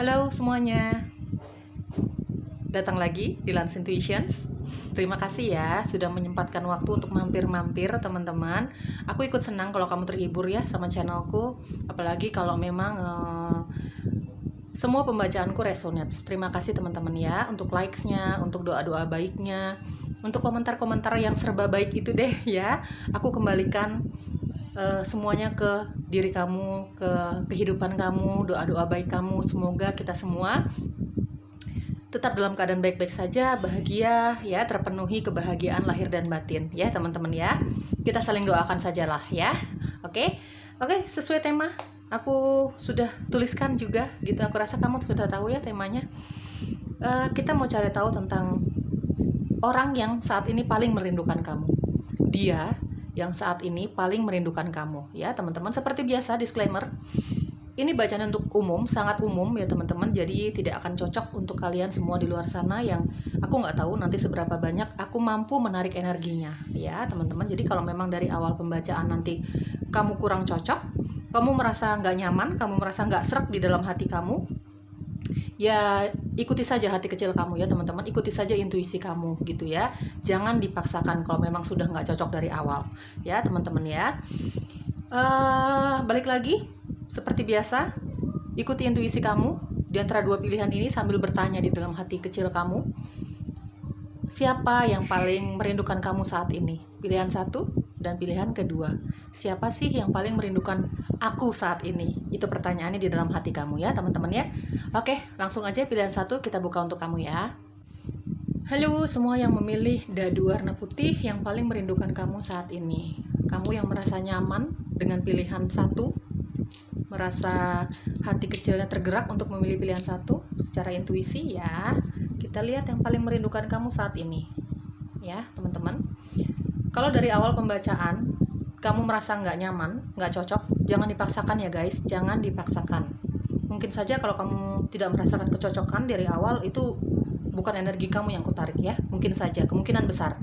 Halo semuanya, datang lagi di Lance Intuitions. Terima kasih ya sudah menyempatkan waktu untuk mampir-mampir teman-teman. Aku ikut senang kalau kamu terhibur ya sama channelku. Apalagi kalau memang semua pembacaanku resonate. Terima kasih teman-teman ya untuk likes-nya, untuk doa-doa baiknya, untuk komentar-komentar yang serba baik itu deh ya. Aku kembalikan semuanya ke diri kamu, ke kehidupan kamu, doa-doa baik kamu. Semoga kita semua tetap dalam keadaan baik-baik saja, bahagia ya, terpenuhi kebahagiaan lahir dan batin ya teman-teman ya. Kita saling doakan sajalah ya. Oke, sesuai tema aku sudah tuliskan juga gitu. Aku rasa kamu sudah tahu ya temanya. Kita mau cari tahu tentang orang yang saat ini paling merindukan kamu. Dia yang saat ini paling merindukan kamu ya teman-teman. Seperti biasa disclaimer, ini bacaan untuk umum, sangat umum ya teman-teman, jadi tidak akan cocok untuk kalian semua di luar sana yang aku nggak tahu nanti seberapa banyak aku mampu menarik energinya ya teman-teman. Jadi kalau memang dari awal pembacaan nanti kamu kurang cocok, kamu merasa nggak nyaman, kamu merasa nggak sreg di dalam hati kamu, ya ikuti saja hati kecil kamu ya teman-teman, ikuti saja intuisi kamu gitu ya. Jangan dipaksakan kalau memang sudah nggak cocok dari awal ya teman-teman ya. Balik lagi seperti biasa, ikuti intuisi kamu di antara dua pilihan ini sambil bertanya di dalam hati kecil kamu, siapa yang paling merindukan kamu saat ini? Pilihan satu dan pilihan kedua, siapa sih yang paling merindukan aku saat ini? Itu pertanyaannya di dalam hati kamu ya teman-teman ya. Oke, langsung aja pilihan satu kita buka untuk kamu ya. Halo semua yang memilih dadu warna putih yang paling merindukan kamu saat ini. Kamu yang merasa nyaman dengan pilihan satu, merasa hati kecilnya tergerak untuk memilih pilihan satu secara intuisi ya. Kita lihat yang paling merindukan kamu saat ini ya teman-teman. Kalau dari awal pembacaan kamu merasa nggak nyaman, nggak cocok, jangan dipaksakan ya guys, jangan dipaksakan. Mungkin saja kalau kamu tidak merasakan kecocokan dari awal, itu bukan energi kamu yang kutarik ya, mungkin saja, kemungkinan besar.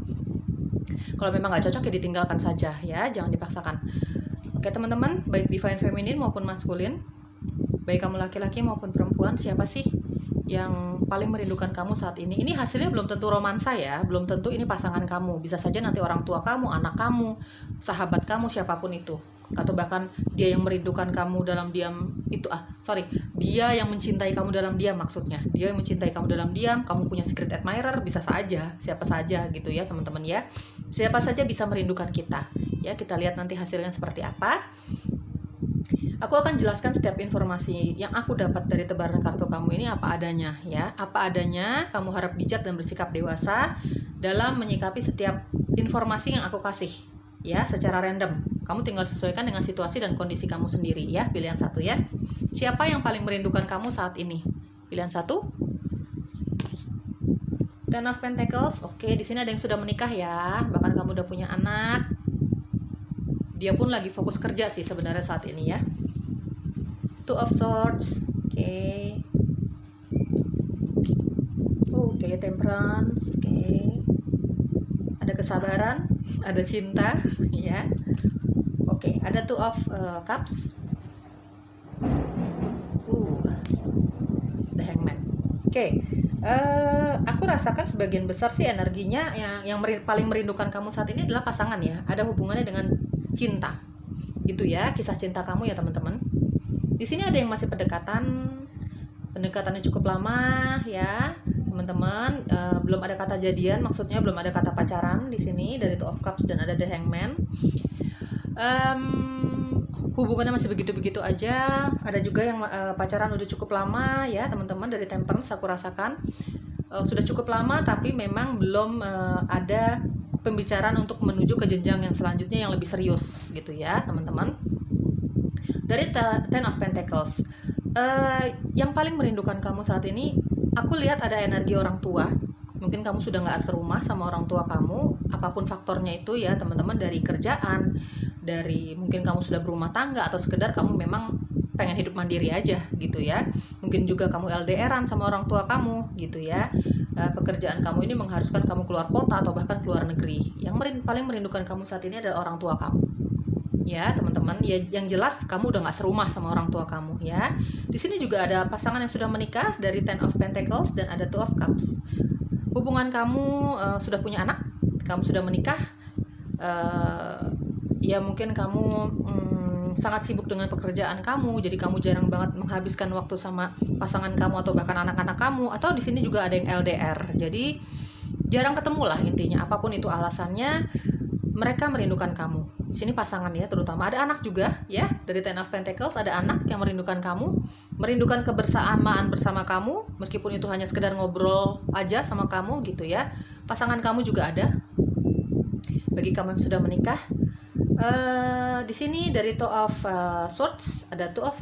Kalau memang nggak cocok ya ditinggalkan saja ya, jangan dipaksakan. Oke teman-teman, baik divine feminine maupun maskulin, baik kamu laki-laki maupun perempuan, siapa sih yang paling merindukan kamu saat ini? Ini hasilnya belum tentu romansa ya, belum tentu ini pasangan kamu. Bisa saja nanti orang tua kamu, anak kamu, sahabat kamu, siapapun itu. Atau bahkan dia yang merindukan kamu dalam diam itu, dia yang mencintai kamu dalam diam maksudnya. Dia yang mencintai kamu dalam diam, kamu punya secret admirer, bisa saja, siapa saja gitu ya teman-teman ya. Siapa saja bisa merindukan kita. Ya, kita lihat nanti hasilnya seperti apa. Aku akan jelaskan setiap informasi yang aku dapat dari tebaran kartu kamu ini apa adanya ya. Apa adanya, kamu harap bijak dan bersikap dewasa dalam menyikapi setiap informasi yang aku kasih ya, secara random. Kamu tinggal sesuaikan dengan situasi dan kondisi kamu sendiri ya. Pilihan satu ya. Siapa yang paling merindukan kamu saat ini? Pilihan satu. Ten of Pentacles. Oke, di sini ada yang sudah menikah ya. Bahkan kamu udah punya anak. Dia pun lagi fokus kerja sih sebenarnya saat ini ya. Two of Swords. Oke, Temperance. Oke. Ada kesabaran, ada cinta ya. Oke, ada Two of Cups. The Hangman. Oke. Aku rasakan sebagian besar sih energinya yang paling merindukan kamu saat ini adalah pasangan ya. Ada hubungannya dengan cinta gitu ya, kisah cinta kamu ya teman-teman. Di sini ada yang masih pendekatannya cukup lama ya teman-teman. Belum ada kata jadian, maksudnya belum ada kata pacaran di sini dari Two of Cups dan ada The Hangman. Hubungannya masih begitu-begitu aja. Ada juga yang pacaran udah cukup lama ya teman-teman. Dari Temperance aku rasakan sudah cukup lama, tapi memang belum ada pembicaraan untuk menuju ke jenjang yang selanjutnya yang lebih serius gitu ya teman-teman. Dari Ten of Pentacles, yang paling merindukan kamu saat ini, aku lihat ada energi orang tua. Mungkin kamu sudah nggak serumah sama orang tua kamu, apapun faktornya itu ya teman-teman, dari kerjaan, dari mungkin kamu sudah berumah tangga, atau sekedar kamu memang pengen hidup mandiri aja gitu ya. Mungkin juga kamu LDRan sama orang tua kamu gitu ya. Pekerjaan kamu ini mengharuskan kamu keluar kota atau bahkan keluar negeri. Yang paling merindukan kamu saat ini adalah orang tua kamu ya teman-teman. Ya yang jelas kamu udah nggak serumah sama orang tua kamu ya. Di sini juga ada pasangan yang sudah menikah dari Ten of Pentacles dan ada Two of Cups. Hubungan kamu sudah punya anak, kamu sudah menikah. Ya mungkin kamu sangat sibuk dengan pekerjaan kamu, jadi kamu jarang banget menghabiskan waktu sama pasangan kamu atau bahkan anak-anak kamu. Atau di sini juga ada yang LDR, jadi jarang ketemu lah intinya. Apapun itu alasannya, mereka merindukan kamu. Di sini pasangan ya, terutama ada anak juga ya. Dari Ten of Pentacles ada anak yang merindukan kamu, merindukan kebersamaan bersama kamu, meskipun itu hanya sekedar ngobrol aja sama kamu gitu ya. Pasangan kamu juga ada. Bagi kamu yang sudah menikah, di sini dari Two of Swords ada Two of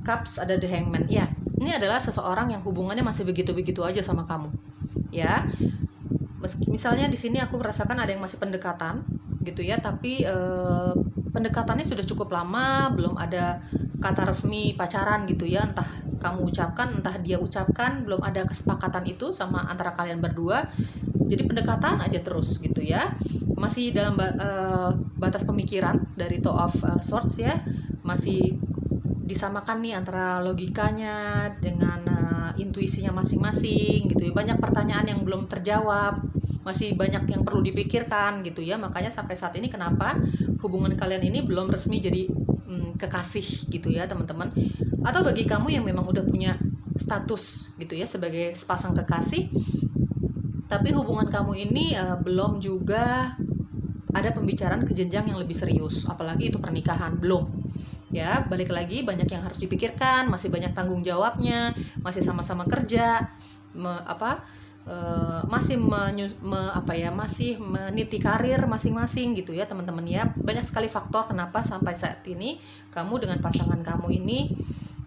Cups, ada The Hangman. Ya, ini adalah seseorang yang hubungannya masih begitu-begitu aja sama kamu. Ya, misalnya di sini aku merasakan ada yang masih pendekatan, gitu ya. Tapi pendekatannya sudah cukup lama, belum ada kata resmi pacaran gitu ya. Entah kamu ucapkan, entah dia ucapkan, belum ada kesepakatan itu sama antara kalian berdua. Jadi pendekatan aja terus gitu ya. Masih dalam batas pemikiran dari Two of Swords ya. Masih disamakan nih antara logikanya dengan intuisinya masing-masing gitu ya. Banyak pertanyaan yang belum terjawab, masih banyak yang perlu dipikirkan gitu ya. Makanya sampai saat ini kenapa hubungan kalian ini belum resmi jadi kekasih gitu ya teman-teman. Atau bagi kamu yang memang udah punya status gitu ya sebagai sepasang kekasih, tapi hubungan kamu ini belum juga ada pembicaraan ke jenjang yang lebih serius, apalagi itu pernikahan, belum. Ya, balik lagi banyak yang harus dipikirkan, masih banyak tanggung jawabnya, masih sama-sama kerja, masih masih meniti karir masing-masing gitu ya teman-teman ya. Banyak sekali faktor kenapa sampai saat ini kamu dengan pasangan kamu ini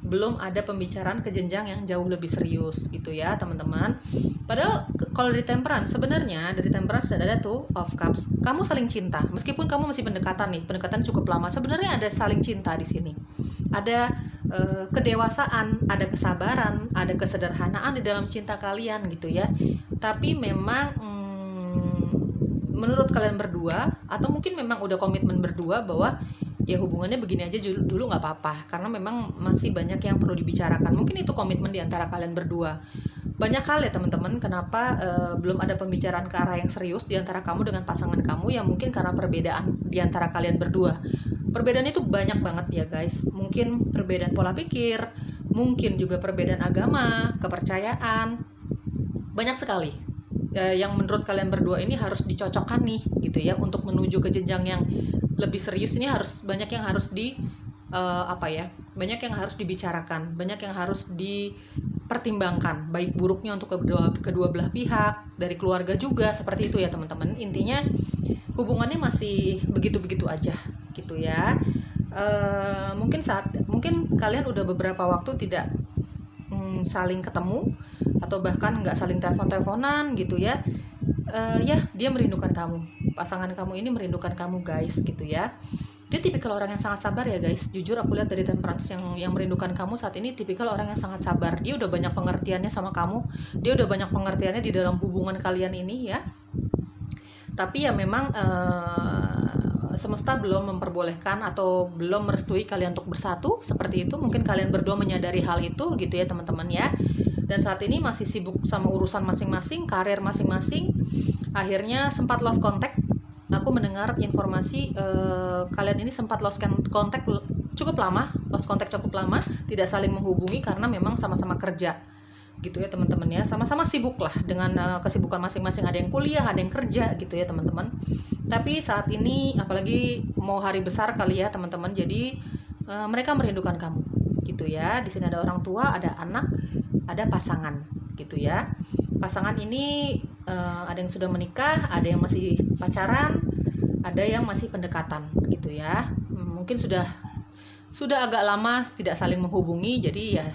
belum ada pembicaraan ke jenjang yang jauh lebih serius gitu ya teman-teman. Padahal kalau dari Temperance, sebenarnya dari Temperance ada Two of Cups. Kamu saling cinta, meskipun kamu masih pendekatan nih, pendekatan cukup lama. Sebenarnya ada saling cinta di sini. Ada kedewasaan, ada kesabaran, ada kesederhanaan di dalam cinta kalian gitu ya. Tapi memang menurut kalian berdua, atau mungkin memang udah komitmen berdua bahwa ya hubungannya begini aja dulu nggak apa-apa, karena memang masih banyak yang perlu dibicarakan. Mungkin itu komitmen di antara kalian berdua. Banyak hal ya teman-teman kenapa belum ada pembicaraan ke arah yang serius di antara kamu dengan pasangan kamu, ya mungkin karena perbedaan di antara kalian berdua. Perbedaan itu banyak banget ya guys. Mungkin perbedaan pola pikir, mungkin juga perbedaan agama, kepercayaan. Banyak sekali yang menurut kalian berdua ini harus dicocokkan nih gitu ya, untuk menuju ke jenjang yang lebih serius. Ini harus banyak yang harus banyak yang harus dibicarakan, banyak yang harus dipertimbangkan baik buruknya untuk kedua belah pihak, dari keluarga juga seperti itu ya teman-teman. Intinya hubungannya masih begitu-begitu aja gitu ya. Mungkin kalian udah beberapa waktu tidak saling ketemu atau bahkan nggak saling telepon-teleponan gitu ya. Ya dia merindukan kamu, pasangan kamu ini merindukan kamu guys gitu ya. Dia tipikal orang yang sangat sabar ya guys. Jujur aku lihat dari Temperance yang merindukan kamu saat ini tipikal orang yang sangat sabar. Dia udah banyak pengertiannya sama kamu, dia udah banyak pengertiannya di dalam hubungan kalian ini ya. Tapi ya memang semesta belum memperbolehkan atau belum merestui kalian untuk bersatu seperti itu. Mungkin kalian berdua menyadari hal itu gitu ya teman-teman ya. Dan saat ini masih sibuk sama urusan masing-masing, karir masing-masing. Akhirnya sempat lost contact. Aku mendengar informasi kalian ini sempat lost contact cukup lama, tidak saling menghubungi karena memang sama-sama kerja gitu ya teman-teman ya. Sama-sama sibuk lah dengan kesibukan masing-masing, ada yang kuliah, ada yang kerja gitu ya teman-teman. Tapi saat ini apalagi mau hari besar kali ya teman-teman, jadi mereka merindukan kamu gitu ya. Di sini ada orang tua, ada anak, ada pasangan gitu ya. Pasangan ini ada yang sudah menikah, ada yang masih pacaran, ada yang masih pendekatan gitu ya. Mungkin sudah agak lama tidak saling menghubungi, jadi ya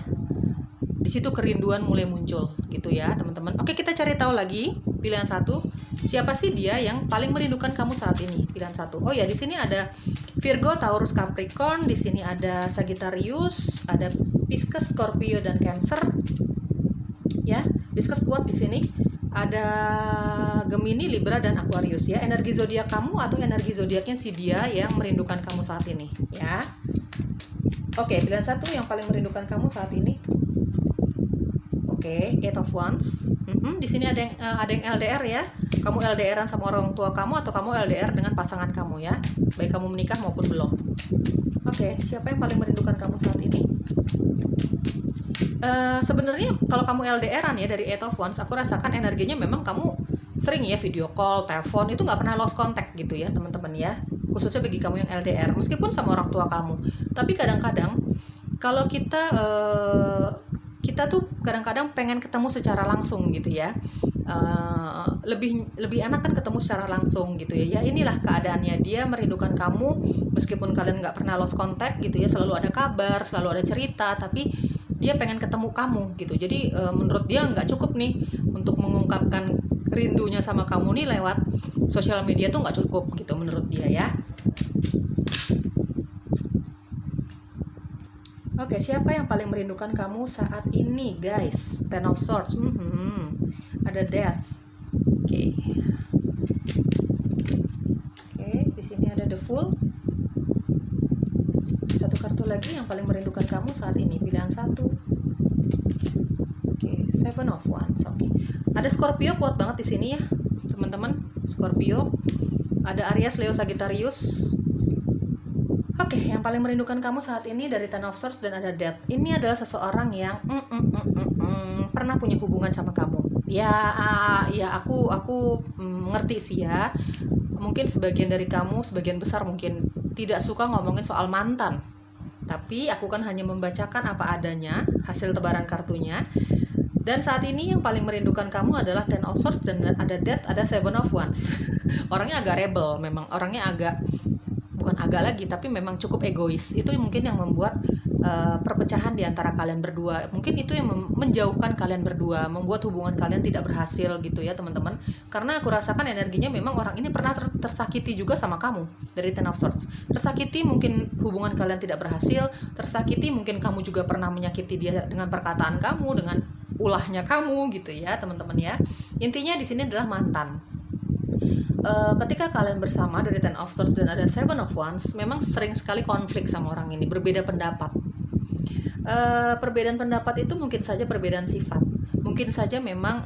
di situ kerinduan mulai muncul gitu ya teman-teman. Oke, kita cari tahu lagi pilihan satu. Siapa sih dia yang paling merindukan kamu saat ini? Pilihan satu. Oh ya, di sini ada Virgo, Taurus, Capricorn. Di sini ada Sagittarius, ada Pisces, Scorpio dan Cancer. Ya, Pisces kuat di sini. ada Gemini, Libra, dan Aquarius ya. Energi zodiak kamu atau energi zodiaknya si dia yang merindukan kamu saat ini ya. Oke, pilihan 1 yang paling merindukan kamu saat ini. Oke, Eight of Wands. Di sini ada yang LDR ya. Kamu LDRan sama orang tua kamu atau kamu LDR dengan pasangan kamu ya. Baik kamu menikah maupun belum. Oke, siapa yang paling merindukan kamu saat ini? Sebenarnya kalau kamu LDRan ya dari Eight of Wands, aku rasakan energinya memang kamu sering ya video call, telepon, itu nggak pernah lost contact gitu ya teman-teman ya. Khususnya bagi kamu yang LDR, meskipun sama orang tua kamu. Tapi kadang-kadang kalau kita tuh kadang-kadang pengen ketemu secara langsung gitu ya. Lebih enak kan ketemu secara langsung gitu ya. Ya inilah keadaannya, dia merindukan kamu meskipun kalian nggak pernah lost contact gitu ya. Selalu ada kabar, selalu ada cerita, tapi dia pengen ketemu kamu gitu. Jadi menurut dia nggak cukup nih untuk mengungkapkan rindunya sama kamu nih lewat sosial media tuh nggak cukup gitu menurut dia ya. Oke, siapa yang paling merindukan kamu saat ini guys? Ten of Swords, ada Death. Oke, di sini ada The Fool. Satu kartu lagi yang paling merindukan kamu saat ini, pilihan 1. Oke, Seven of Wands. Oke, ada Scorpio kuat banget di sini ya teman-teman. Scorpio, ada Aries, Leo, Sagittarius. Oke, yang paling merindukan kamu saat ini dari Ten of Swords dan ada Death. Ini adalah seseorang yang pernah punya hubungan sama kamu. Ya aku ngerti sih ya. Mungkin sebagian dari kamu, sebagian besar mungkin tidak suka ngomongin soal mantan. Tapi aku kan hanya membacakan apa adanya, hasil tebaran kartunya. Dan saat ini yang paling merindukan kamu adalah Ten of Swords dan ada Death, ada Seven of Wands. Orangnya agak rebel, memang orangnya bukan agak lagi, tapi memang cukup egois. Itu mungkin yang membuat perpecahan di antara kalian berdua. Mungkin itu yang menjauhkan kalian berdua, membuat hubungan kalian tidak berhasil gitu ya teman-teman. Karena aku rasakan energinya memang orang ini pernah tersakiti juga sama kamu dari Ten of Swords. Tersakiti, mungkin hubungan kalian tidak berhasil. Tersakiti, mungkin kamu juga pernah menyakiti dia dengan perkataan kamu, dengan ulahnya kamu gitu ya teman-teman ya. Intinya di sini adalah mantan. Ketika kalian bersama dari Ten of Swords dan ada Seven of Wands, memang sering sekali konflik sama orang ini, berbeda pendapat. Perbedaan pendapat itu mungkin saja perbedaan sifat, mungkin saja memang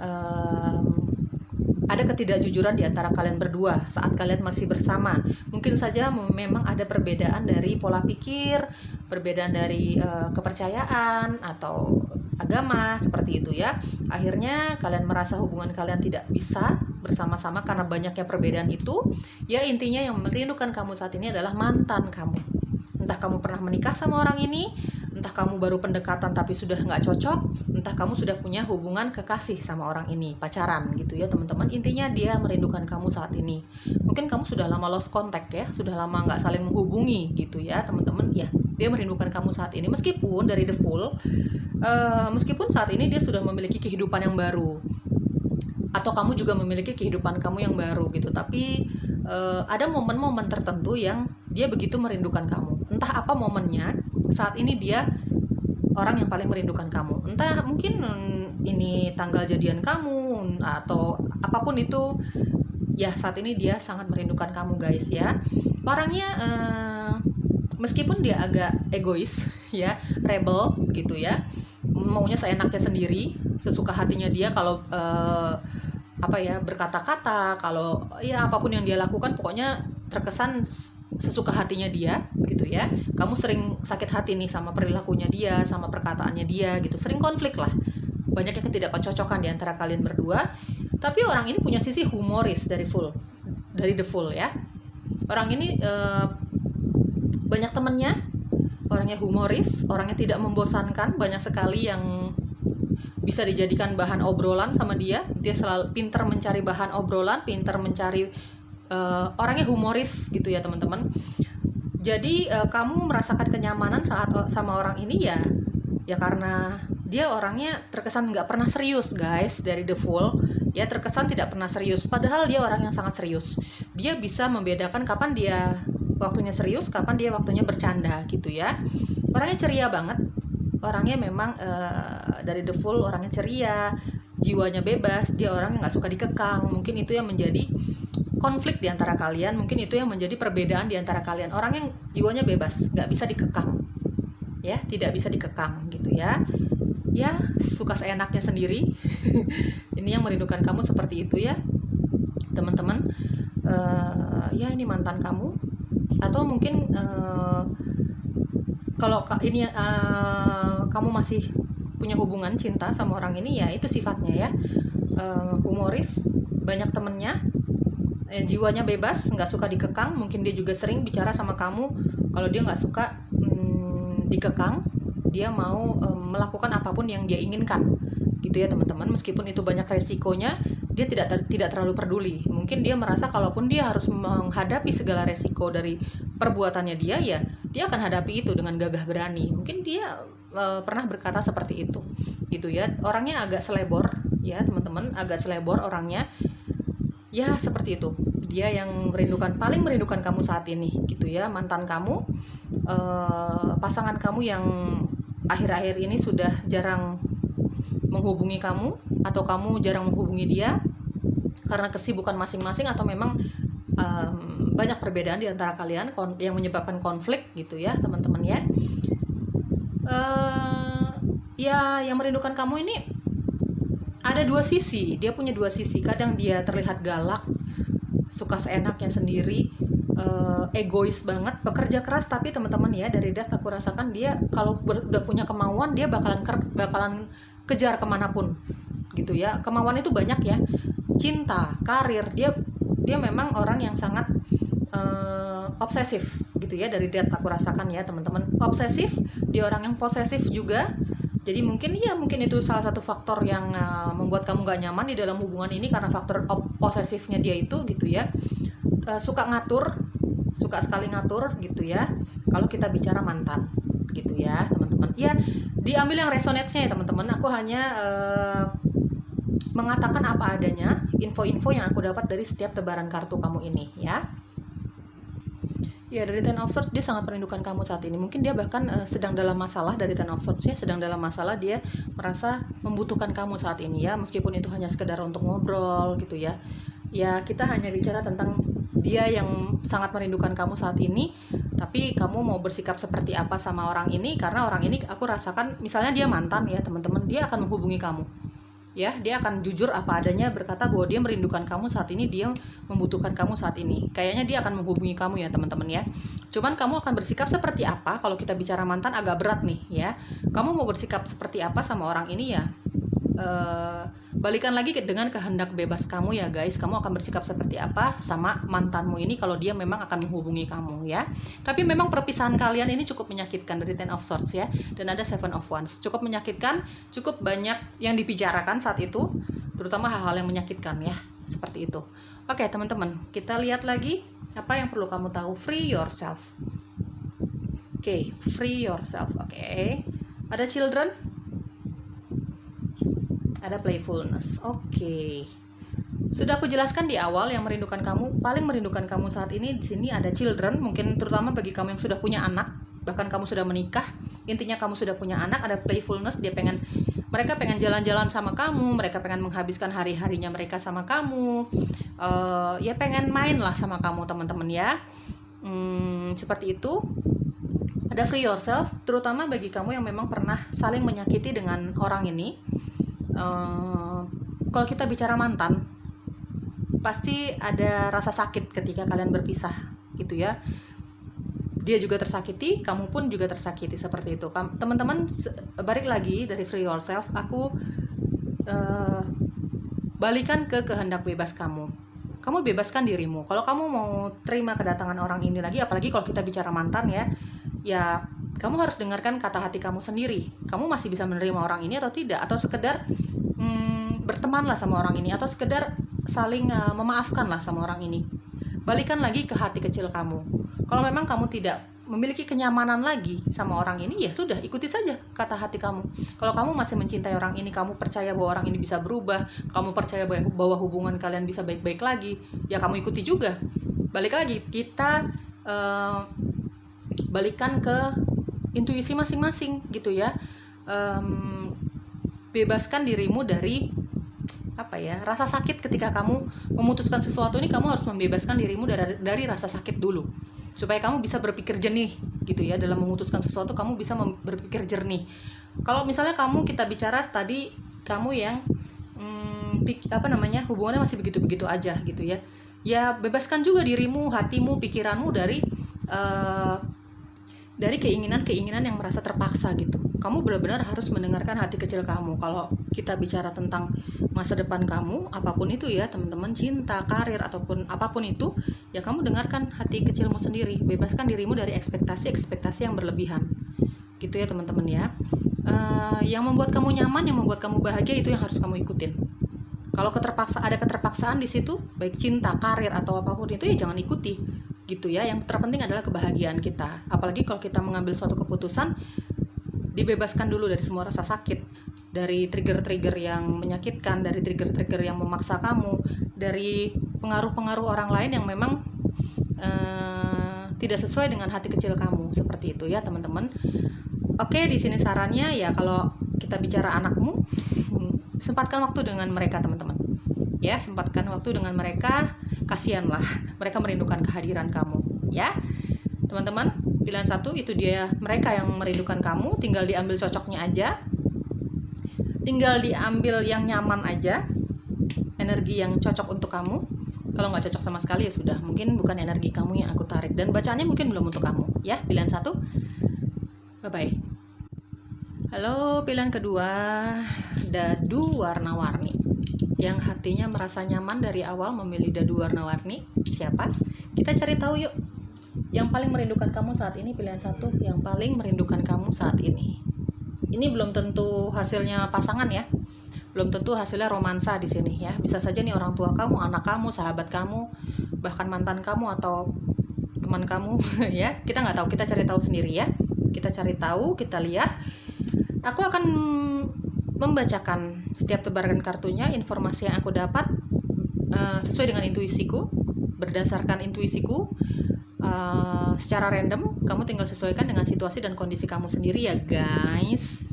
ada ketidakjujuran di antara kalian berdua saat kalian masih bersama. Mungkin saja memang ada perbedaan dari pola pikir, perbedaan dari kepercayaan atau agama seperti itu ya. Akhirnya kalian merasa hubungan kalian tidak bisa bersama-sama karena banyaknya perbedaan itu. Ya intinya yang merindukan kamu saat ini adalah mantan kamu. Entah kamu pernah menikah sama orang ini, entah kamu baru pendekatan tapi sudah nggak cocok, entah kamu sudah punya hubungan kekasih sama orang ini, pacaran gitu ya teman-teman. Intinya dia merindukan kamu saat ini. Mungkin kamu sudah lama lost contact ya, sudah lama nggak saling menghubungi gitu ya teman-teman. Ya, dia merindukan kamu saat ini. Meskipun dari The Fool, meskipun saat ini dia sudah memiliki kehidupan yang baru, atau kamu juga memiliki kehidupan kamu yang baru gitu, tapi ada momen-momen tertentu yang dia begitu merindukan kamu. Entah apa momennya, saat ini dia orang yang paling merindukan kamu. Entah mungkin ini tanggal jadian kamu atau apapun itu, ya saat ini dia sangat merindukan kamu guys ya. Orangnya meskipun dia agak egois ya, rebel gitu ya, maunya seenaknya sendiri, sesuka hatinya dia. Kalau berkata-kata, kalau ya apapun yang dia lakukan pokoknya terkesan sesuka hatinya dia gitu ya. Kamu sering sakit hati nih sama perilakunya dia, sama perkataannya dia gitu, sering konflik lah, banyaknya ketidakcocokan di antara kalian berdua. Tapi orang ini punya sisi humoris dari The Fool ya. Orang ini banyak temennya, orangnya humoris, orangnya tidak membosankan, banyak sekali yang bisa dijadikan bahan obrolan sama dia. Dia selalu pintar mencari bahan obrolan, pintar mencari orangnya humoris gitu ya teman-teman. Jadi kamu merasakan kenyamanan saat sama orang ini ya karena dia orangnya terkesan nggak pernah serius guys dari The Fool ya, terkesan tidak pernah serius, padahal dia orang yang sangat serius. Dia bisa membedakan kapan dia waktunya serius, kapan dia waktunya bercanda gitu ya. Orangnya ceria banget, orangnya memang dari The Fool orangnya ceria, jiwanya bebas, dia orang yang nggak suka dikekang. Mungkin itu yang menjadi konflik di antara kalian, mungkin itu yang menjadi perbedaan di antara kalian. Orang yang jiwanya bebas, nggak bisa dikekang, ya, tidak bisa dikekang gitu ya. Ya, suka seenaknya sendiri. Ini yang merindukan kamu seperti itu ya, teman-teman. Ya, ini mantan kamu, atau mungkin kalau ini kamu masih punya hubungan cinta sama orang ini, ya itu sifatnya ya, humoris, banyak temennya, jiwanya bebas, nggak suka dikekang. Mungkin dia juga sering bicara sama kamu kalau dia nggak suka dikekang, dia mau melakukan apapun yang dia inginkan gitu ya teman-teman. Meskipun itu banyak resikonya, dia tidak terlalu peduli. Mungkin dia merasa kalaupun dia harus menghadapi segala resiko dari perbuatannya dia, ya dia akan hadapi itu dengan gagah berani. Mungkin dia pernah berkata seperti itu gitu ya. Orangnya agak selebor ya teman-teman, agak selebor orangnya ya, seperti itu. Dia yang paling merindukan kamu saat ini gitu ya. Mantan kamu, pasangan kamu yang akhir-akhir ini sudah jarang menghubungi kamu, atau kamu jarang menghubungi dia karena kesibukan masing-masing, atau memang banyak perbedaan di antara kalian yang menyebabkan konflik gitu ya teman-teman ya. Ya, yang merindukan kamu ini ada dua sisi. Dia punya dua sisi. Kadang dia terlihat galak, suka seenaknya sendiri, egois banget, pekerja keras. Tapi teman-teman ya, dari Death aku rasakan dia kalau udah punya kemauan, dia bakalan kejar kemanapun gitu ya. Kemauan itu banyak ya, cinta, karir, dia memang orang yang sangat obsesif gitu ya. Dari Death aku rasakan ya teman-teman, obsesif. Dia orang yang posesif juga. Jadi mungkin itu salah satu faktor yang membuat kamu gak nyaman di dalam hubungan ini, karena faktor posesifnya dia itu gitu ya. Suka sekali ngatur gitu ya, kalau kita bicara mantan gitu ya teman-teman. Ya, diambil yang resonate-nya ya teman-teman. Aku hanya mengatakan apa adanya, info-info yang aku dapat dari setiap tebaran kartu kamu ini ya. Ya, dari Ten of Swords, dia sangat merindukan kamu saat ini. Mungkin dia bahkan sedang dalam masalah. Dari Ten of Swords ya, sedang dalam masalah. Dia merasa membutuhkan kamu saat ini ya, meskipun itu hanya sekedar untuk ngobrol gitu ya. Ya, kita hanya bicara tentang dia yang sangat merindukan kamu saat ini. Tapi kamu mau bersikap seperti apa sama orang ini, karena orang ini aku rasakan, misalnya dia mantan ya teman-teman, dia akan menghubungi kamu ya, dia akan jujur apa adanya, berkata bahwa dia merindukan kamu saat ini, dia membutuhkan kamu saat ini. Kayaknya dia akan menghubungi kamu ya teman-teman ya. Cuman kamu akan bersikap seperti apa? Kalau kita bicara mantan agak berat nih ya. Kamu mau bersikap seperti apa sama orang ini ya? Balikan lagi dengan kehendak bebas kamu ya guys. Kamu akan bersikap seperti apa sama mantanmu ini kalau dia memang akan menghubungi kamu ya. Tapi memang perpisahan kalian ini cukup menyakitkan dari Ten of Swords ya. Dan ada Seven of Wands. Cukup menyakitkan, cukup banyak yang dibicarakan saat itu, terutama hal-hal yang menyakitkan ya, seperti itu. Oke teman-teman, kita lihat lagi apa yang perlu kamu tahu. Free yourself. Oke, free yourself. Oke. Ada children, ada playfulness. Oke. Sudah aku jelaskan di awal, yang merindukan kamu, paling merindukan kamu saat ini di sini ada children, mungkin terutama bagi kamu yang sudah punya anak, bahkan kamu sudah menikah, intinya kamu sudah punya anak. Ada playfulness, mereka pengen jalan-jalan sama kamu, mereka pengen menghabiskan hari-harinya mereka sama kamu, ya pengen main lah sama kamu teman-teman ya. Seperti itu. Ada free yourself, terutama bagi kamu yang memang pernah saling menyakiti dengan orang ini. Kalau kita bicara mantan, pasti ada rasa sakit ketika kalian berpisah gitu ya. Dia juga tersakiti, kamu pun juga tersakiti, seperti itu. Teman-teman, balik lagi dari free yourself, aku balikan ke kehendak bebas kamu. Kamu bebaskan dirimu. Kalau kamu mau terima kedatangan orang ini lagi, apalagi kalau kita bicara mantan ya kamu harus dengarkan kata hati kamu sendiri. Kamu masih bisa menerima orang ini atau tidak, atau sekedar bertemanlah sama orang ini, atau sekedar saling memaafkanlah sama orang ini. Balikan lagi ke hati kecil kamu. Kalau memang kamu tidak memiliki kenyamanan lagi sama orang ini, ya sudah, ikuti saja kata hati kamu. Kalau kamu masih mencintai orang ini, kamu percaya bahwa orang ini bisa berubah, kamu percaya bahwa hubungan kalian bisa baik-baik lagi, ya kamu ikuti juga. Balik lagi, kita balikan ke intuisi masing-masing gitu ya. Bebaskan dirimu dari rasa sakit ketika kamu memutuskan sesuatu ini. Kamu harus membebaskan dirimu dari rasa sakit dulu, supaya kamu bisa berpikir jernih gitu ya. Dalam memutuskan sesuatu kamu bisa berpikir jernih. Kalau misalnya kita bicara tadi, kamu yang hubungannya masih begitu-begitu aja gitu ya. Ya bebaskan juga dirimu, hatimu, pikiranmu dari keinginan-keinginan yang merasa terpaksa gitu. Kamu benar-benar harus mendengarkan hati kecil kamu. Kalau kita bicara tentang masa depan kamu, apapun itu ya teman-teman, cinta, karir, ataupun apapun itu, ya kamu dengarkan hati kecilmu sendiri. Bebaskan dirimu dari ekspektasi yang berlebihan gitu ya teman-teman ya. Yang membuat kamu nyaman, yang membuat kamu bahagia, itu yang harus kamu ikutin. Kalau ada keterpaksaan di situ, baik cinta, karir, atau apapun itu, ya jangan ikuti gitu ya. Yang terpenting adalah kebahagiaan kita. Apalagi kalau kita mengambil suatu keputusan, dibebaskan dulu dari semua rasa sakit, dari trigger-trigger yang menyakitkan, dari trigger-trigger yang memaksa kamu, dari pengaruh-pengaruh orang lain yang memang tidak sesuai dengan hati kecil kamu. Seperti itu ya teman-teman. Oke, di sini sarannya ya, kalau kita bicara anakmu, sempatkan waktu dengan mereka teman-teman. Ya, sempatkan waktu dengan mereka, kasihanlah, mereka merindukan kehadiran kamu, ya. Teman-teman, pilihan 1 itu dia, mereka yang merindukan kamu, tinggal diambil cocoknya aja. Tinggal diambil yang nyaman aja, energi yang cocok untuk kamu. Kalau nggak cocok sama sekali ya sudah, mungkin bukan energi kamu yang aku tarik, dan bacaannya mungkin belum untuk kamu, ya. Pilihan 1. Bye-bye. Halo, pilihan kedua, dadu warna-warni. Yang hatinya merasa nyaman dari awal memilih dadu warna-warni, siapa? Kita cari tahu yuk. Yang paling merindukan kamu saat ini, pilihan 1, yang paling merindukan kamu saat ini. Ini belum tentu hasilnya pasangan ya. Belum tentu hasilnya romansa di sini ya. Bisa saja nih orang tua kamu, anak kamu, sahabat kamu, bahkan mantan kamu atau teman kamu ya. Kita nggak tahu, kita cari tahu sendiri ya. Kita cari tahu, kita lihat. Aku akan membacakan setiap tebaran kartunya, informasi yang aku dapat sesuai dengan intuisiku, berdasarkan intuisiku, secara random. Kamu tinggal sesuaikan dengan situasi dan kondisi kamu sendiri ya guys.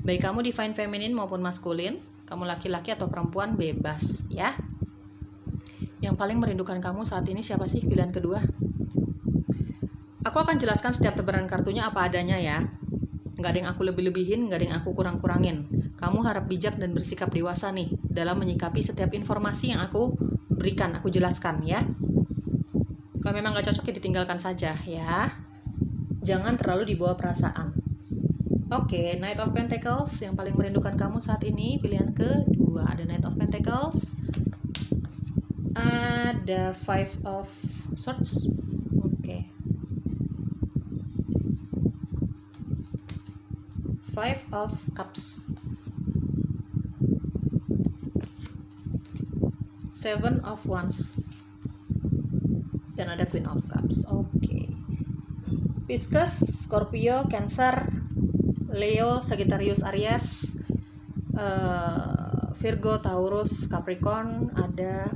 Baik kamu divine feminine maupun maskulin, kamu laki-laki atau perempuan, bebas ya. Yang paling merindukan kamu saat ini siapa sih, pilihan kedua? Aku akan jelaskan setiap tebaran kartunya apa adanya ya. Nggak ada yang aku lebih-lebihin, nggak ada yang aku kurang-kurangin. Kamu harap bijak dan bersikap dewasa nih dalam menyikapi setiap informasi yang aku berikan, aku jelaskan ya. Kalau memang nggak cocok ya ditinggalkan saja ya. Jangan terlalu dibawa perasaan. Oke, Knight of Pentacles, yang paling merindukan kamu saat ini, pilihan kedua. Ada Knight of Pentacles, ada Five of Swords. Oke. Five of Cups, Seven of Wands, dan ada Queen of Cups. Oke. Pisces, Scorpio, Cancer, Leo, Sagittarius, Aries, Virgo, Taurus, Capricorn, ada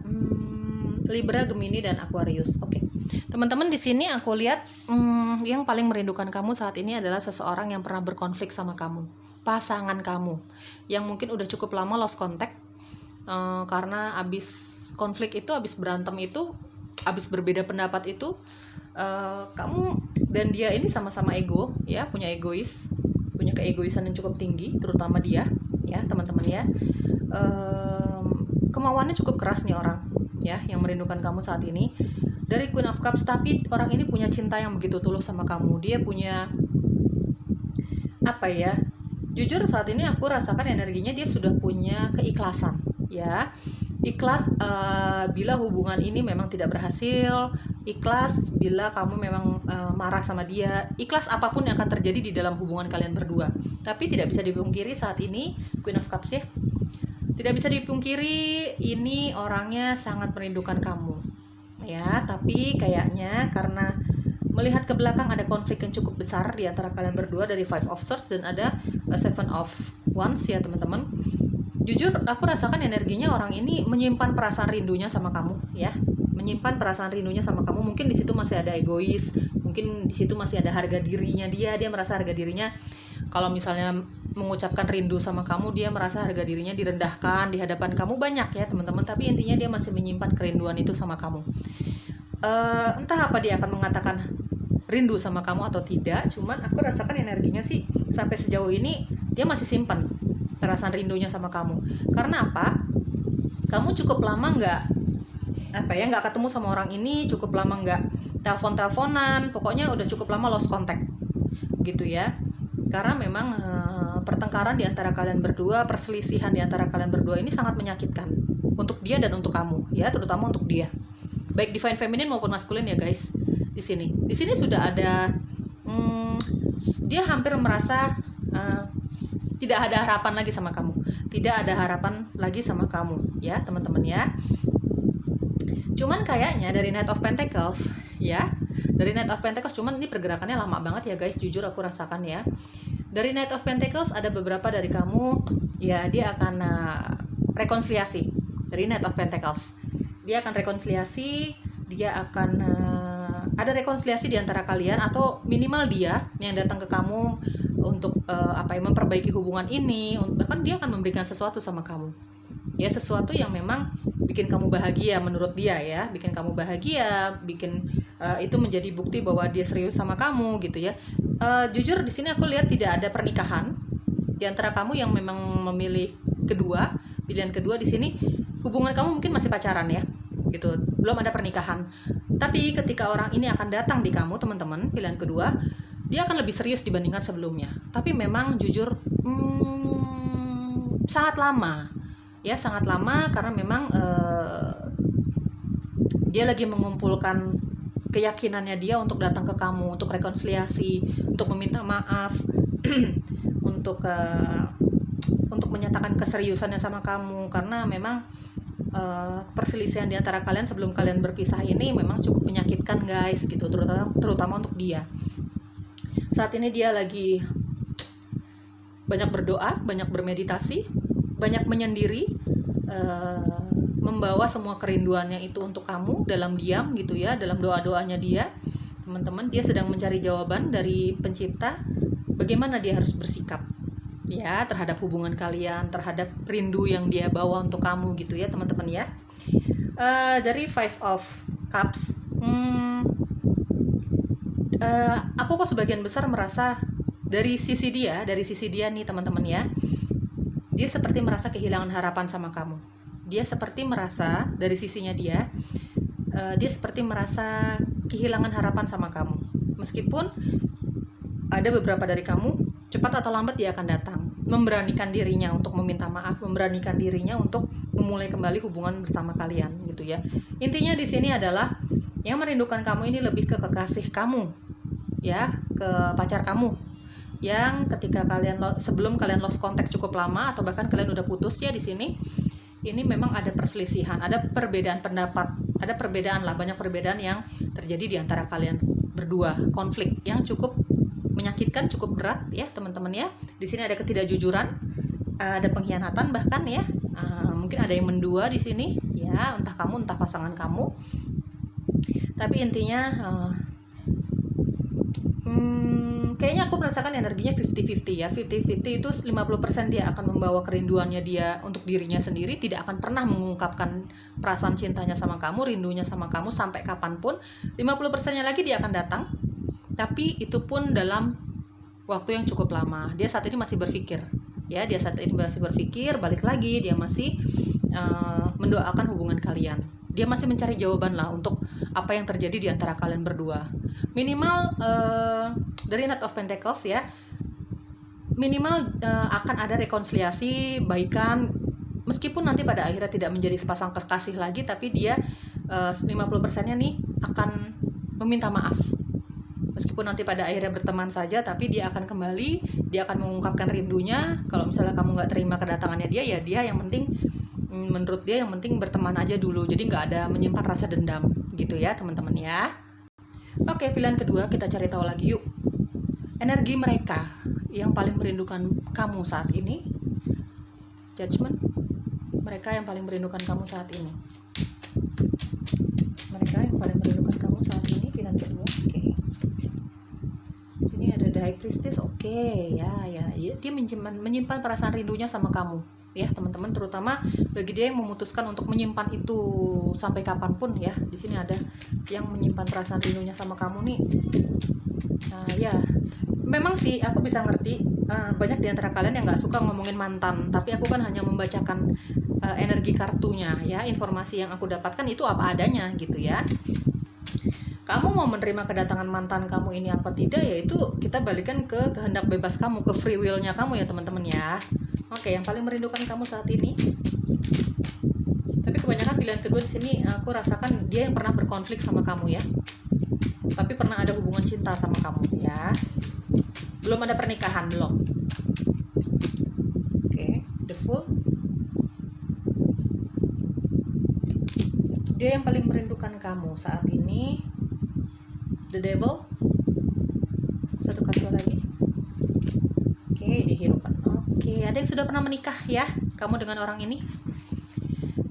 Libra, Gemini, dan Aquarius. Oke. Teman-teman, di sini aku lihat yang paling merindukan kamu saat ini adalah seseorang yang pernah berkonflik sama kamu, pasangan kamu, yang mungkin udah cukup lama lost contact, karena abis konflik itu, abis berantem itu, abis berbeda pendapat itu, kamu dan dia ini sama-sama ego, ya, punya keegoisan yang cukup tinggi, terutama dia, ya teman-teman ya. Kemauannya cukup keras nih orang, ya, yang merindukan kamu saat ini. Dari Queen of Cups, tapi orang ini punya cinta yang begitu tulus sama kamu. Dia punya jujur saat ini aku rasakan energinya, dia sudah punya keikhlasan ya. Ikhlas bila hubungan ini memang tidak berhasil, ikhlas bila kamu memang marah sama dia, ikhlas apapun yang akan terjadi di dalam hubungan kalian berdua. Tapi tidak bisa dipungkiri saat ini, Queen of Cups ya, tidak bisa dipungkiri ini orangnya sangat merindukan kamu ya. Tapi kayaknya karena melihat ke belakang ada konflik yang cukup besar di antara kalian berdua, dari Five of Swords dan ada Seven of Wands ya teman-teman. Jujur aku rasakan energinya orang ini menyimpan perasaan rindunya sama kamu ya, menyimpan perasaan rindunya sama kamu. Mungkin di situ masih ada egois, mungkin di situ masih ada harga dirinya dia merasa harga dirinya kalau misalnya mengucapkan rindu sama kamu, dia merasa harga dirinya direndahkan di hadapan kamu, banyak ya teman-teman, tapi intinya dia masih menyimpan kerinduan itu sama kamu. Entah apa dia akan mengatakan rindu sama kamu atau tidak, cuman aku rasakan energinya sih sampai sejauh ini dia masih simpan perasaan rindunya sama kamu. Karena apa? Kamu cukup lama nggak ketemu sama orang ini, cukup lama nggak telepon-teleponan, pokoknya udah cukup lama lost contact gitu ya. Karena memang pertengkaran di antara kalian berdua, perselisihan di antara kalian berdua ini sangat menyakitkan untuk dia dan untuk kamu ya, terutama untuk dia, baik divine feminine maupun maskulin ya guys. Di sini sudah ada dia hampir merasa tidak ada harapan lagi sama kamu, tidak ada harapan lagi sama kamu ya teman-teman ya. Cuman kayaknya dari Knight of Pentacles ya, dari Knight of Pentacles, cuman ini pergerakannya lama banget ya guys, jujur aku rasakan ya. Dari Knight of Pentacles ada beberapa dari kamu ya, dia akan rekonsiliasi. Dari Knight of Pentacles dia akan rekonsiliasi, dia akan ada rekonsiliasi di antara kalian, atau minimal dia yang datang ke kamu untuk memperbaiki hubungan ini, bahkan dia akan memberikan sesuatu sama kamu ya, sesuatu yang memang bikin kamu bahagia menurut dia ya, bikin kamu bahagia, bikin itu menjadi bukti bahwa dia serius sama kamu gitu ya. Jujur di sini aku lihat tidak ada pernikahan di antara kamu yang memang memilih pilihan kedua di sini. Hubungan kamu mungkin masih pacaran ya gitu, belum ada pernikahan. Tapi ketika orang ini akan datang di kamu teman-teman, pilihan kedua, dia akan lebih serius dibandingkan sebelumnya. Tapi memang jujur sangat lama ya, sangat lama, karena memang dia lagi mengumpulkan keyakinannya dia untuk datang ke kamu, untuk rekonsiliasi, untuk meminta maaf, untuk menyatakan keseriusannya sama kamu. Karena memang perselisihan di antara kalian sebelum kalian berpisah ini memang cukup menyakitkan guys gitu, terutama untuk dia. Saat ini dia lagi banyak berdoa, banyak bermeditasi, banyak menyendiri, membawa semua kerinduannya itu untuk kamu dalam diam gitu ya, dalam doa-doanya dia. Teman-teman, dia sedang mencari jawaban dari pencipta bagaimana dia harus bersikap ya terhadap hubungan kalian, terhadap rindu yang dia bawa untuk kamu gitu ya teman-teman ya. Dari Five of Cups, aku kok sebagian besar merasa dari sisi dia nih teman-teman ya, dia seperti merasa kehilangan harapan sama kamu. Dia seperti merasa dari sisinya dia seperti merasa kehilangan harapan sama kamu. Meskipun ada beberapa dari kamu cepat atau lambat dia akan datang, memberanikan dirinya untuk meminta maaf, memberanikan dirinya untuk memulai kembali hubungan bersama kalian gitu ya. Intinya di sini adalah yang merindukan kamu ini lebih ke kekasih kamu ya, ke pacar kamu, yang ketika sebelum kalian lost contact cukup lama, atau bahkan kalian udah putus ya di sini. Ini memang ada perselisihan, ada perbedaan pendapat, ada perbedaan lah, banyak perbedaan yang terjadi di antara kalian berdua, konflik yang cukup menyakitkan, cukup berat ya teman-teman ya. Di sini ada ketidakjujuran, ada pengkhianatan bahkan ya, mungkin ada yang mendua di sini ya, entah kamu entah pasangan kamu. Tapi intinya kayaknya aku merasakan energinya 50-50 ya. 50-50 itu 50% dia akan membawa kerinduannya dia untuk dirinya sendiri, tidak akan pernah mengungkapkan perasaan cintanya sama kamu, rindunya sama kamu sampai kapanpun. 50%-nya lagi dia akan datang, tapi itu pun dalam waktu yang cukup lama. Dia saat ini masih berpikir ya, balik lagi dia masih mendoakan hubungan kalian. Dia masih mencari jawaban lah untuk apa yang terjadi di antara kalian berdua. Minimal dari Knight of Pentacles ya, minimal akan ada rekonsiliasi, baikan, meskipun nanti pada akhirnya tidak menjadi sepasang kekasih lagi, tapi dia 50%-nya nih akan meminta maaf. Meskipun nanti pada akhirnya berteman saja, tapi dia akan kembali, dia akan mengungkapkan rindunya. Kalau misalnya kamu nggak terima kedatangannya dia, ya dia yang penting, menurut dia yang penting berteman aja dulu, jadi nggak ada menyimpan rasa dendam gitu ya teman-teman ya. Oke, pilihan kedua kita cari tahu lagi yuk, energi mereka yang paling merindukan kamu saat ini. Judgment, mereka yang paling merindukan kamu saat ini, mereka yang paling merindukan kamu saat ini, pilihan kedua. Oke, sini ada High Priestess, oke, ya, dia menyimpan perasaan rindunya sama kamu, ya teman-teman, terutama bagi dia yang memutuskan untuk menyimpan itu sampai kapanpun ya. Di sini ada yang menyimpan perasaan rindunya sama kamu nih. Nah, ya, memang sih aku bisa ngerti banyak di antara kalian yang nggak suka ngomongin mantan, tapi aku kan hanya membacakan energi kartunya ya. Informasi yang aku dapatkan itu apa adanya gitu ya. Kamu mau menerima kedatangan mantan kamu ini apa tidak, yaitu kita balikan ke kehendak bebas kamu, ke free will-nya kamu ya teman-teman ya. Oke, yang paling merindukan kamu saat ini. Tapi kebanyakan pilihan kedua di sini aku rasakan dia yang pernah berkonflik sama kamu ya. Tapi pernah ada hubungan cinta sama kamu ya. Belum ada pernikahan, belum. Oke, the Fool. Dia yang paling merindukan kamu saat ini. The Devil. Satu kartu lagi. Oke, dihiraukan. Oke, ada yang sudah pernah menikah ya, kamu dengan orang ini.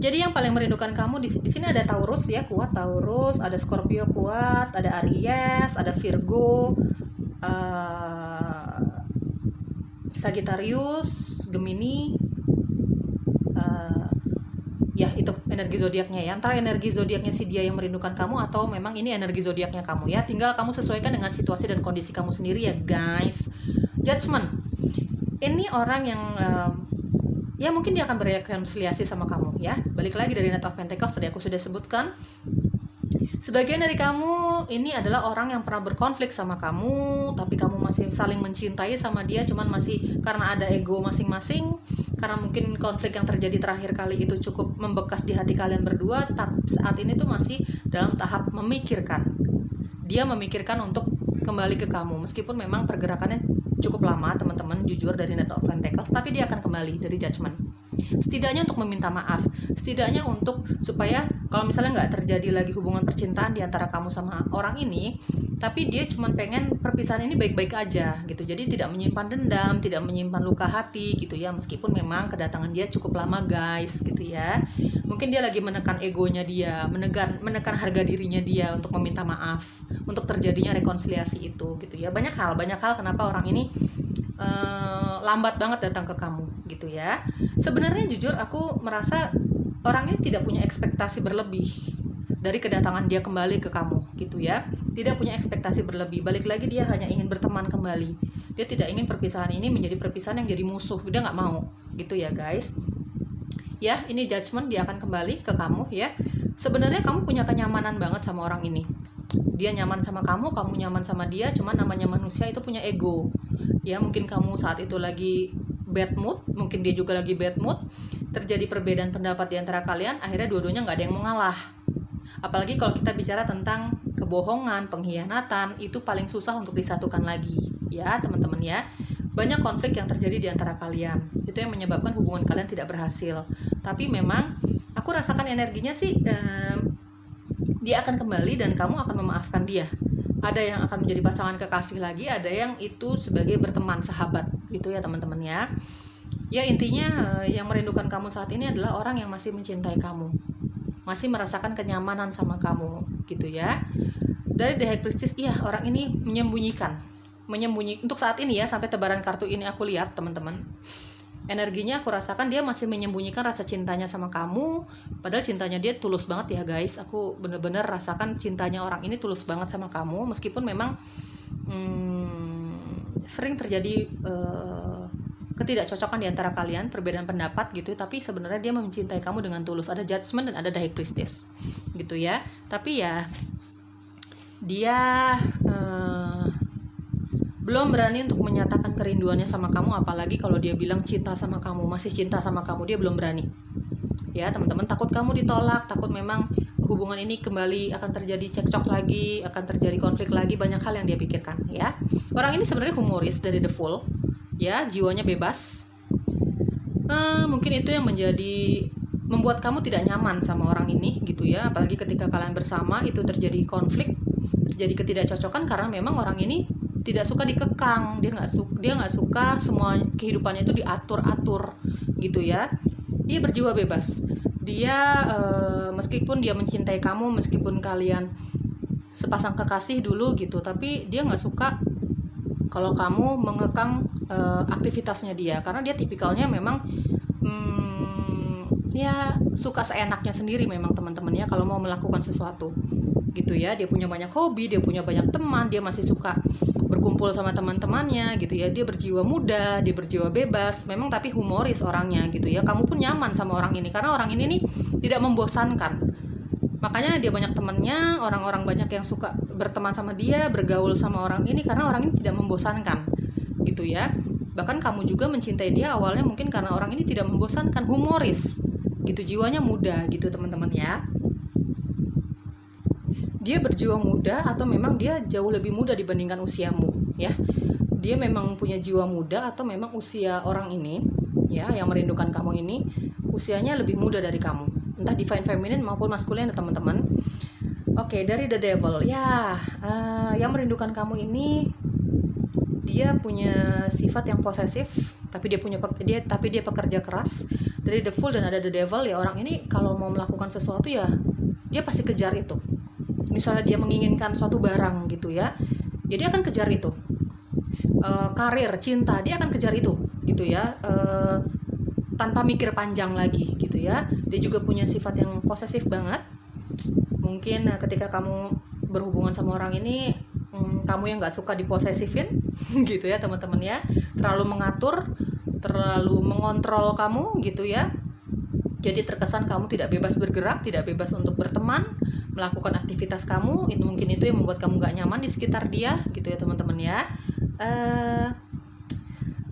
Jadi yang paling merindukan kamu di sini ada Taurus ya, kuat Taurus, ada Scorpio kuat, ada Aries, ada Virgo, Sagittarius, Gemini. Ya itu energi zodiaknya ya. Antara energi zodiaknya si dia yang merindukan kamu atau memang ini energi zodiaknya kamu ya. Tinggal kamu sesuaikan dengan situasi dan kondisi kamu sendiri ya guys. Judgment. Ini orang yang ya mungkin dia akan berekonsiliasi sama kamu ya. Balik lagi dari Knight of Pentacles tadi aku sudah sebutkan. Sebagian dari kamu ini adalah orang yang pernah berkonflik sama kamu, tapi kamu masih saling mencintai sama dia, cuman masih karena ada ego masing-masing, karena mungkin konflik yang terjadi terakhir kali itu cukup membekas di hati kalian berdua, tapi saat ini tuh masih dalam tahap memikirkan. Dia memikirkan untuk kembali ke kamu, meskipun memang pergerakannya cukup lama teman-teman, jujur dari Knight of Pentacles, tapi dia akan kembali dari Judgment. Setidaknya untuk meminta maaf, setidaknya untuk supaya kalau misalnya nggak terjadi lagi hubungan percintaan di antara kamu sama orang ini, tapi dia cuma pengen perpisahan ini baik-baik aja gitu. Jadi tidak menyimpan dendam, tidak menyimpan luka hati gitu ya, meskipun memang kedatangan dia cukup lama guys gitu ya. Mungkin dia lagi menekan egonya dia, menekan harga dirinya dia untuk meminta maaf, untuk terjadinya rekonsiliasi itu gitu ya. Banyak hal kenapa orang ini lambat banget datang ke kamu gitu ya. Sebenarnya jujur aku merasa orang ini tidak punya ekspektasi berlebih dari kedatangan dia kembali ke kamu gitu ya. Tidak punya ekspektasi berlebih. Balik lagi dia hanya ingin berteman kembali. Dia tidak ingin perpisahan ini menjadi perpisahan yang jadi musuh. Dia nggak mau gitu ya guys. Ya, ini Judgment, dia akan kembali ke kamu ya. Sebenarnya kamu punya kenyamanan banget sama orang ini. Dia nyaman sama kamu nyaman sama dia, cuman namanya manusia itu punya ego. Ya, mungkin kamu saat itu lagi bad mood, mungkin dia juga lagi bad mood, terjadi perbedaan pendapat di antara kalian, akhirnya dua-duanya nggak ada yang mau ngalah. Apalagi kalau kita bicara tentang kebohongan, pengkhianatan, itu paling susah untuk disatukan lagi ya teman-teman ya. Banyak konflik yang terjadi di antara kalian, itu yang menyebabkan hubungan kalian tidak berhasil. Tapi memang aku rasakan energinya sih dia akan kembali dan kamu akan memaafkan dia. Ada yang akan menjadi pasangan kekasih lagi, ada yang itu sebagai berteman, sahabat gitu ya teman-teman ya. Ya intinya yang merindukan kamu saat ini adalah orang yang masih mencintai kamu, masih merasakan kenyamanan sama kamu gitu ya. Dari The High Priestess, iya orang ini menyembunyikan untuk saat ini ya, sampai tebaran kartu ini aku lihat teman-teman. Energinya aku rasakan dia masih menyembunyikan rasa cintanya sama kamu, padahal cintanya dia tulus banget ya guys. Aku bener-bener rasakan cintanya orang ini tulus banget sama kamu, meskipun memang sering terjadi ketidakcocokan di antara kalian, perbedaan pendapat gitu, tapi sebenarnya dia mencintai kamu dengan tulus. Ada Judgment dan ada The High Priestess gitu ya. Tapi ya dia belum berani untuk menyatakan kerinduannya sama kamu, apalagi kalau dia bilang cinta sama kamu, masih cinta sama kamu, dia belum berani ya teman-teman. Takut kamu ditolak, takut memang hubungan ini kembali akan terjadi cekcok lagi, akan terjadi konflik lagi, banyak hal yang dia pikirkan ya. Orang ini sebenarnya humoris dari The Fool ya, jiwanya bebas. Mungkin itu yang membuat kamu tidak nyaman sama orang ini gitu ya, apalagi ketika kalian bersama itu terjadi konflik, terjadi ketidakcocokan karena memang orang ini tidak suka dikekang, dia nggak suka semua kehidupannya itu diatur-atur gitu ya. Dia berjiwa bebas. Dia meskipun dia mencintai kamu, meskipun kalian sepasang kekasih dulu gitu, tapi dia nggak suka kalau kamu mengekang aktivitasnya dia, karena dia tipikalnya memang ya suka seenaknya sendiri memang teman-teman ya kalau mau melakukan sesuatu gitu ya. Dia punya banyak hobi, dia punya banyak teman, dia masih suka berkumpul sama teman-temannya gitu ya. Dia berjiwa muda, dia berjiwa bebas memang, tapi humoris orangnya gitu ya. Kamu pun nyaman sama orang ini karena orang ini nih tidak membosankan. Makanya dia banyak temannya, orang-orang banyak yang suka berteman sama dia, bergaul sama orang ini karena orang ini tidak membosankan gitu ya. Bahkan kamu juga mencintai dia awalnya mungkin karena orang ini tidak membosankan, humoris gitu, jiwanya muda gitu teman-teman ya. Dia berjiwa muda atau memang dia jauh lebih muda dibandingkan usiamu ya. Dia memang punya jiwa muda atau memang usia orang ini ya yang merindukan kamu ini usianya lebih muda dari kamu, entah divine feminine maupun maskulin ya teman-teman. Oke, dari the devil ya, yang merindukan kamu ini dia punya sifat yang posesif, tapi dia pekerja keras. Dari the fool dan ada the devil ya, orang ini kalau mau melakukan sesuatu ya dia pasti kejar itu. Misalnya dia menginginkan suatu barang gitu ya, dia akan kejar itu. Karir, cinta, dia akan kejar itu gitu ya, tanpa mikir panjang lagi gitu ya. Dia juga punya sifat yang posesif banget. Mungkin ketika kamu berhubungan sama orang ini, kamu yang nggak suka diposesifin gitu ya teman-teman ya, terlalu mengatur, terlalu mengontrol kamu gitu ya. Jadi terkesan kamu tidak bebas bergerak, tidak bebas untuk berteman, melakukan aktivitas kamu. Itu mungkin itu yang membuat kamu nggak nyaman di sekitar dia gitu ya teman-teman ya.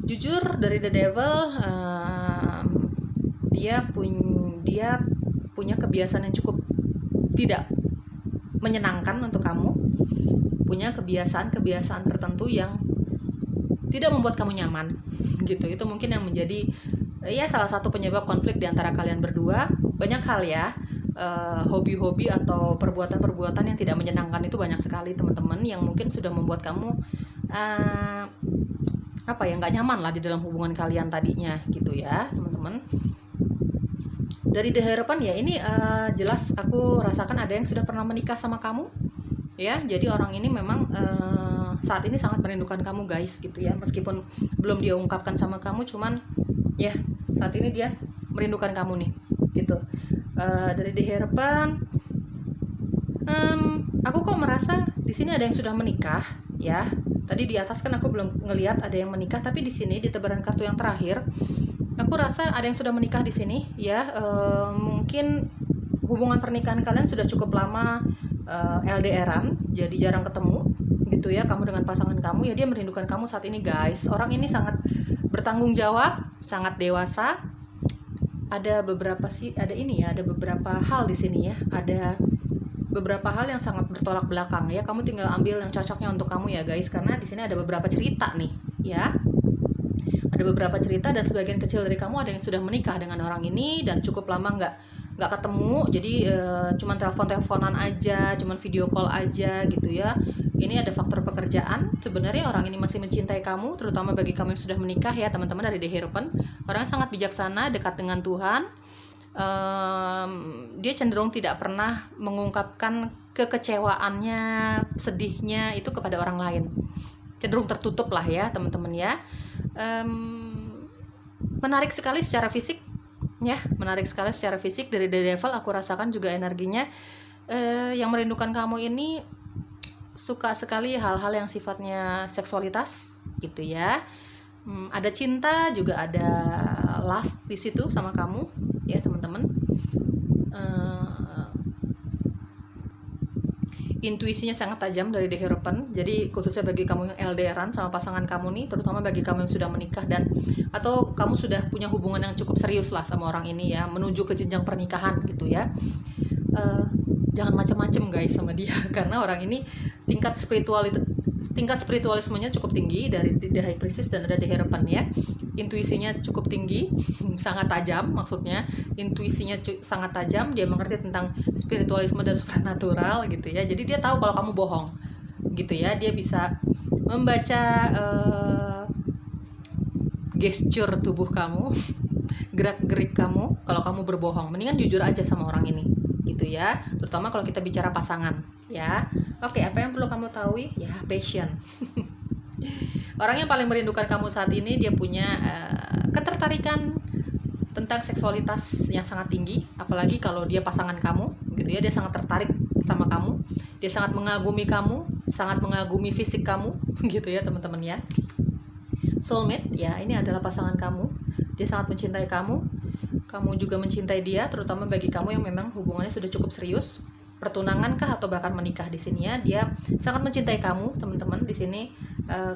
Jujur dari the devil, dia punya kebiasaan yang cukup tidak menyenangkan untuk kamu, punya kebiasaan tertentu yang tidak membuat kamu nyaman gitu. Itu mungkin yang menjadi ya salah satu penyebab konflik di antara kalian berdua. Banyak hal ya, hobi-hobi atau perbuatan-perbuatan yang tidak menyenangkan itu banyak sekali teman-teman, yang mungkin sudah membuat kamu nggak nyaman lah di dalam hubungan kalian tadinya gitu ya teman-teman. Dari The Hierophant ya, ini jelas aku rasakan ada yang sudah pernah menikah sama kamu ya. Jadi orang ini memang saat ini sangat merindukan kamu guys gitu ya, meskipun belum dia ungkapkan sama kamu, cuman ya saat ini dia merindukan kamu nih gitu. Dari The Hierophant, aku kok merasa di sini ada yang sudah menikah ya. Tadi di atas kan aku belum ngelihat ada yang menikah, tapi di sini di tebaran kartu yang terakhir aku rasa ada yang sudah menikah di sini ya. Mungkin hubungan pernikahan kalian sudah cukup lama, LDRan, jadi jarang ketemu gitu ya kamu dengan pasangan kamu ya. Dia merindukan kamu saat ini guys. Orang ini sangat bertanggung jawab, sangat dewasa. Ada beberapa hal di sini ya. Ada beberapa hal yang sangat bertolak belakang ya. Kamu tinggal ambil yang cocoknya untuk kamu ya guys, karena di sini ada beberapa cerita nih ya. Ada beberapa cerita dan sebagian kecil dari kamu ada yang sudah menikah dengan orang ini dan cukup lama nggak ketemu. Jadi cuman telepon-teleponan aja, cuman video call aja gitu ya. Ini ada faktor pekerjaan. Sebenarnya orang ini masih mencintai kamu, terutama bagi kamu yang sudah menikah ya teman-teman. Dari The Hierophant, orang yang sangat bijaksana, dekat dengan Tuhan. Dia cenderung tidak pernah mengungkapkan kekecewaannya, sedihnya itu kepada orang lain. Cenderung tertutup lah ya teman-teman ya. Menarik sekali secara fisik ya, menarik sekali secara fisik. Dari The Devil aku rasakan juga energinya, yang merindukan kamu ini suka sekali hal-hal yang sifatnya seksualitas gitu ya. Ada cinta juga, ada lust di situ sama kamu ya teman-teman. Intuisinya sangat tajam dari The Hierophant. Jadi khususnya bagi kamu yang LDRan sama pasangan kamu nih, terutama bagi kamu yang sudah menikah dan atau kamu sudah punya hubungan yang cukup serius lah sama orang ini ya, menuju ke jenjang pernikahan gitu ya. Jangan macam-macam guys sama dia karena orang ini tingkat spiritualismenya cukup tinggi. Dari The High Priestess dan ada The Hierophant ya. Intuisinya cukup tinggi, sangat tajam, maksudnya intuisinya sangat tajam. Dia mengerti tentang spiritualisme dan supernatural gitu ya. Jadi dia tahu kalau kamu bohong gitu ya. Dia bisa membaca gesture tubuh kamu, gerak-gerik kamu kalau kamu berbohong. Mendingan jujur aja sama orang ini gitu ya, terutama kalau kita bicara pasangan ya. Oke, apa yang perlu kamu tahu ya, passion. Orang yang paling merindukan kamu saat ini dia punya ketertarikan tentang seksualitas yang sangat tinggi, apalagi kalau dia pasangan kamu gitu ya. Dia sangat tertarik sama kamu, dia sangat mengagumi kamu, sangat mengagumi fisik kamu gitu ya teman-teman ya. Soulmate ya, ini adalah pasangan kamu. Dia sangat mencintai kamu, kamu juga mencintai dia, terutama bagi kamu yang memang hubungannya sudah cukup serius, pertunangan kah atau bahkan menikah. Di sini ya, dia sangat mencintai kamu teman-teman. Di sini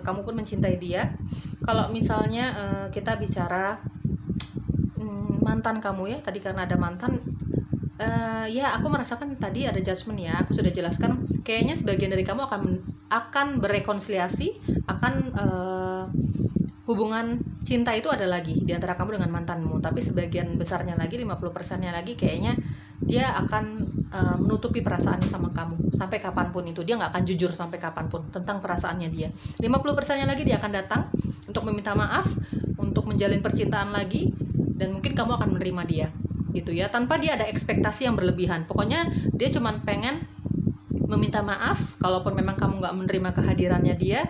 kamu pun mencintai dia. Kalau misalnya kita bicara mantan kamu ya, tadi karena ada mantan, ya aku merasakan tadi ada judgement ya. Aku sudah jelaskan, kayaknya sebagian dari kamu akan berekonsiliasi, akan hubungan cinta itu ada lagi di antara kamu dengan mantanmu. Tapi sebagian besarnya lagi, 50%-nya lagi, kayaknya dia akan menutupi perasaannya sama kamu sampai kapanpun itu. Dia nggak akan jujur sampai kapanpun tentang perasaannya dia. 50%-nya lagi dia akan datang untuk meminta maaf, untuk menjalin percintaan lagi, dan mungkin kamu akan menerima dia gitu ya, tanpa dia ada ekspektasi yang berlebihan. Pokoknya dia cuma pengen meminta maaf. Kalaupun memang kamu nggak menerima kehadirannya dia,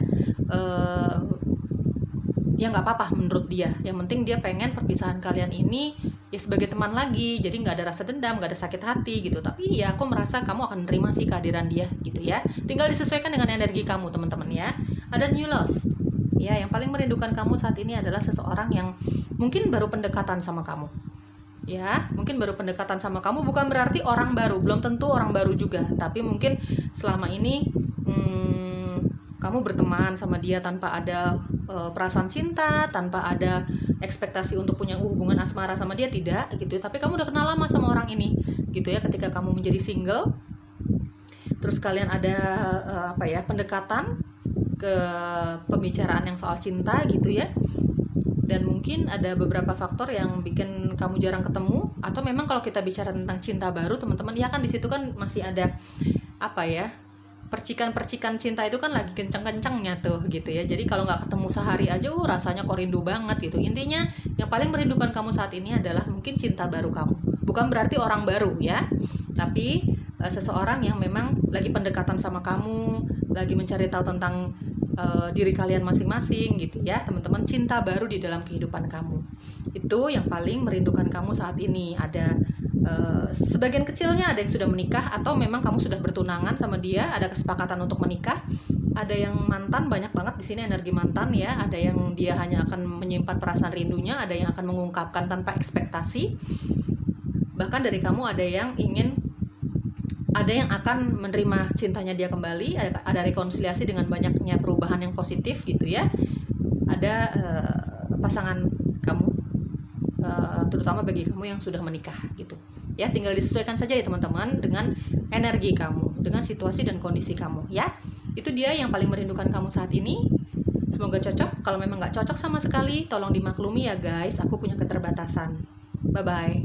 ya nggak apa-apa menurut dia. Yang penting dia pengen perpisahan kalian ini ya sebagai teman lagi, jadi nggak ada rasa dendam, nggak ada sakit hati gitu. Tapi ya aku merasa kamu akan menerima sih kehadiran dia gitu ya. Tinggal disesuaikan dengan energi kamu teman-teman ya. Ada new love ya, yang paling merindukan kamu saat ini adalah seseorang yang mungkin baru pendekatan sama kamu ya. Mungkin baru pendekatan sama kamu, bukan berarti orang baru, belum tentu orang baru juga, tapi mungkin selama ini kamu berteman sama dia tanpa ada perasaan cinta, tanpa ada ekspektasi untuk punya hubungan asmara sama dia, tidak gitu. Tapi kamu udah kenal lama sama orang ini gitu ya. Ketika kamu menjadi single, terus kalian ada pendekatan ke pembicaraan yang soal cinta gitu ya. Dan mungkin ada beberapa faktor yang bikin kamu jarang ketemu, atau memang kalau kita bicara tentang cinta baru teman-teman ya, kan di situ kan masih ada percikan-percikan cinta itu kan lagi kencang-kencangnya tuh gitu ya. Jadi kalau nggak ketemu sehari aja rasanya kok rindu banget gitu. Intinya yang paling merindukan kamu saat ini adalah mungkin cinta baru kamu. Bukan berarti orang baru ya, tapi seseorang yang memang lagi pendekatan sama kamu, lagi mencari tahu tentang diri kalian masing-masing gitu ya teman-teman. Cinta baru di dalam kehidupan kamu, itu yang paling merindukan kamu saat ini. Ada sebagian kecilnya ada yang sudah menikah, atau memang kamu sudah bertunangan sama dia, ada kesepakatan untuk menikah. Ada yang mantan, banyak banget di sini energi mantan ya. Ada yang dia hanya akan menyimpan perasaan rindunya, ada yang akan mengungkapkan tanpa ekspektasi. Bahkan dari kamu ada yang akan menerima cintanya dia kembali, ada rekonsiliasi dengan banyaknya perubahan yang positif gitu ya. Ada pasangan kamu, terutama bagi kamu yang sudah menikah gitu ya. Tinggal disesuaikan saja ya teman-teman dengan energi kamu, dengan situasi dan kondisi kamu ya. Itu dia yang paling merindukan kamu saat ini. Semoga cocok. Kalau memang nggak cocok sama sekali, tolong dimaklumi ya guys, aku punya keterbatasan. Bye bye.